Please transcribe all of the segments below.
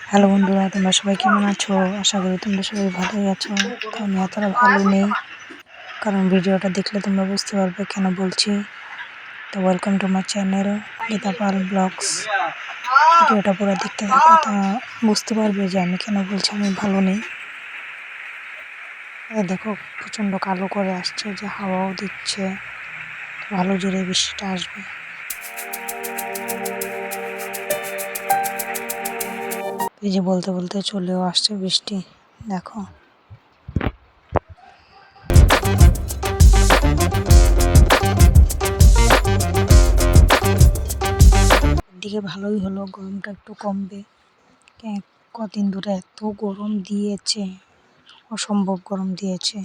Hello বন্ধুরা, তোমরা সবাই কেমন আছো? আশা করি তোমরা সবাই ভালোই আছো। তো আমি এতটা ভালো নেই, কারণ ভিডিওটা দেখলে তোমরা বুঝতে পারবে কেন বলছি। তো welcome to my channel Gita Pal vlogs. ভিডিওটা পুরো দেখতে থাকো, তা বুঝতে পারবে যে আমি কেন বলছি আমি ভালো নেই। দেখো প্রচণ্ড কালো করে আসছে, যে হাওয়াও দিচ্ছে, ভালো জোরে বৃষ্টিটা আসবে। এই যে বলতে বলতে চলেও আসছে বৃষ্টি, দেখো। দিকে ভালোই হলো, গরমটা একটু কমবে। কদিন ধরে এত গরম দিয়েছে, অসম্ভব গরম দিয়েছে।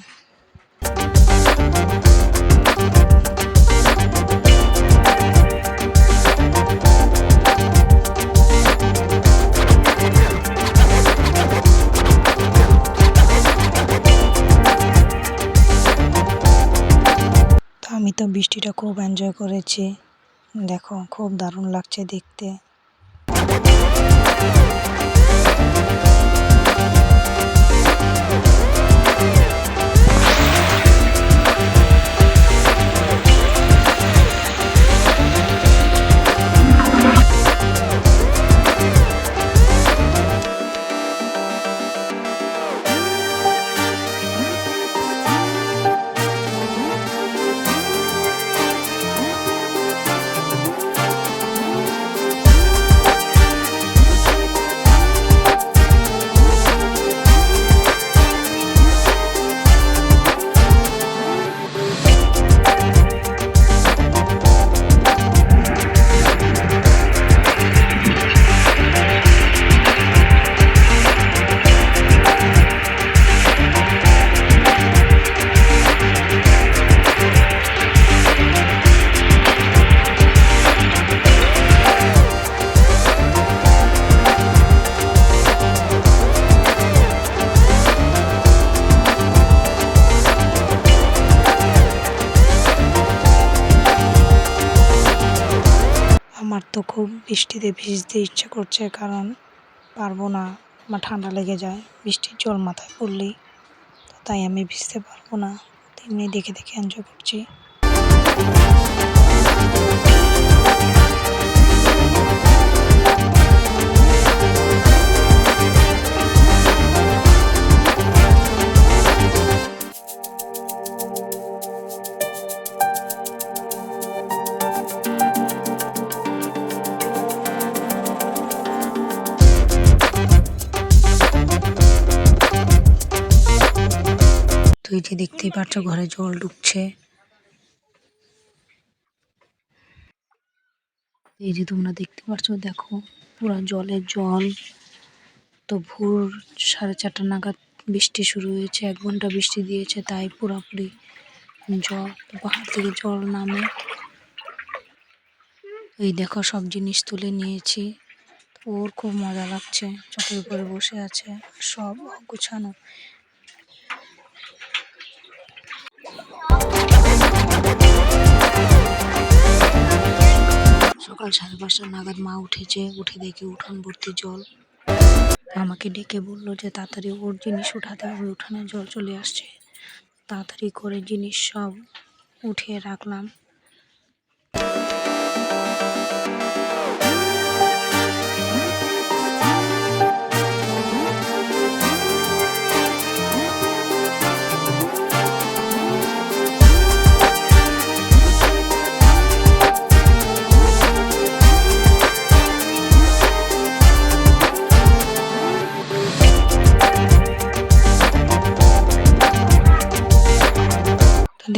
তো আমি তো বৃষ্টিটা খুব এনজয় করেছি, দেখো খুব দারুণ লাগছে দেখতে। আমার তো খুব বৃষ্টিতে ভিজতে ইচ্ছে করছে, কারণ পারবো না, আমার ঠান্ডা লেগে যায় বৃষ্টির জল মাথায় পড়লেই। তাই আমি ভিজতে পারবো না, তেমনি দেখে দেখে এনজয় করছি। তো এই যে দেখতেই পাচ্ছ ঘরে জল ঢুকছে, এই যে তোমরা দেখতে পাচ্ছ, দেখো পুরো জলের জল। তো ভোর 4:30 নাগাদ বৃষ্টি শুরু হয়েছে, 1 ঘন্টা বৃষ্টি দিয়েছে, তাই পুরোপুরি জল, পাহাড় থেকে জল নামে। এই দেখো সব জিনিস তুলে নিয়েছি, ওর খুব মজা লাগছে, চটের উপরে বসে আছে, সব গুছানো। সকাল 5:30 নাগাদ মা উঠেছে, উঠে দেখে উঠোন ভর্তি জল। আমাকে ডেকে বললো যে তাড়াতাড়ি ওর জিনিস উঠাতে হবে, উঠানে জল চলে আসছে। তাড়াতাড়ি করে জিনিস সব উঠিয়ে রাখলাম।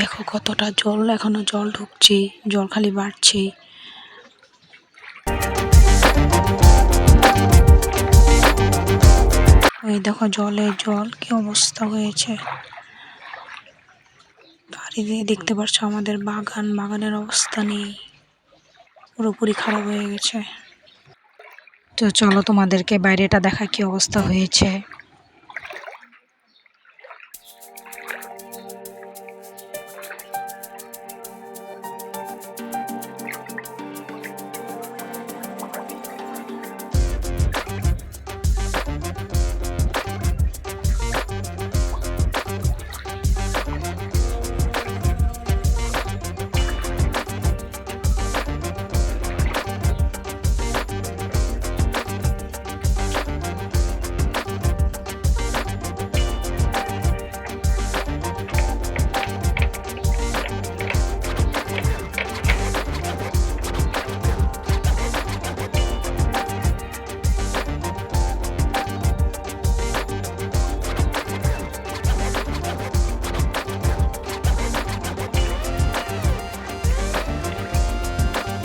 দেখো কতটা জল, এখনো জল ঢুকছে, জল খালি বাড়ছে। ওই দেখো জলের জল কি অবস্থা হয়েছে। আর এদিকে দেখতে পাচ্ছ আমাদের বাগানের অবস্থা নেই, পুরোপুরি খারাপ হয়ে গেছে। তো চলো তোমাদেরকে বাইরেটা দেখা কি অবস্থা হয়েছে।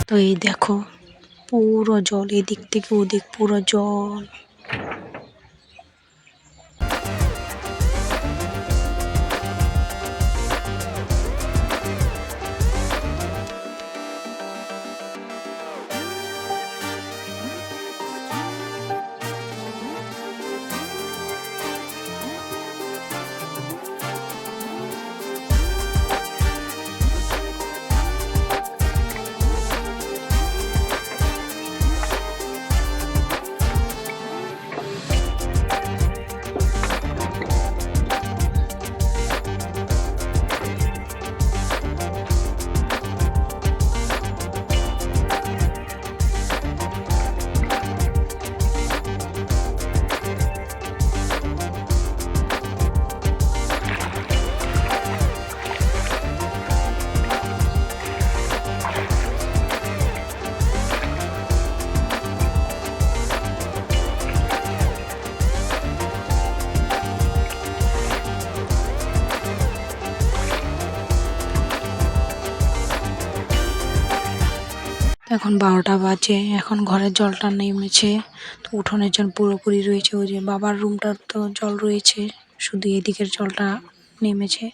তো এই দেখো পুরো জল, এদিক থেকে ওদিক পুরো জল। এখন 12টা বাজে, এখন ঘরের জলটা নেমেছে, তো উঠোনের জল পুরোপুরি রয়েছে। ওই যে বাবার রুমটার তো জল রয়েছে, শুধু এদিকের জলটা নেমেছে।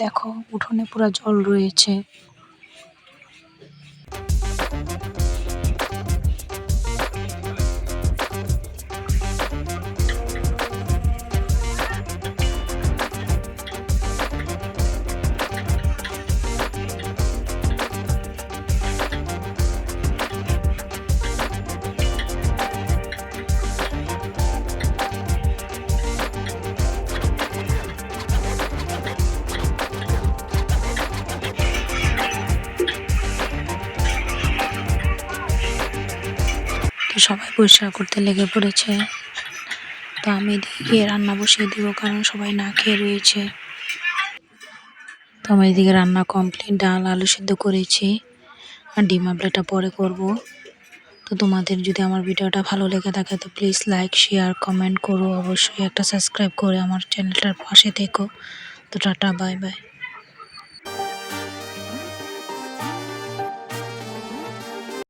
দেখো উঠোনে পুরো জল রয়েছে। তো সবাই পরিষ্কার করতে লেগে পড়েছে। তো আমি এদিকে রান্না বসিয়ে দিব, কারণ সবাই না খেয়ে রয়েছে। তো আমার এদিকে রান্না কমপ্লিট, ডাল আলু সিদ্ধ করেছি, আর ডিম আমলেটটা পরে করব। তো তোমাদের যদি আমার ভিডিওটা ভালো লেগে থাকে তো প্লিজ লাইক শেয়ার কমেন্ট করো, অবশ্যই একটা সাবস্ক্রাইব করে আমার চ্যানেলটার পাশে থেকো। তো টাটা বাই বাই।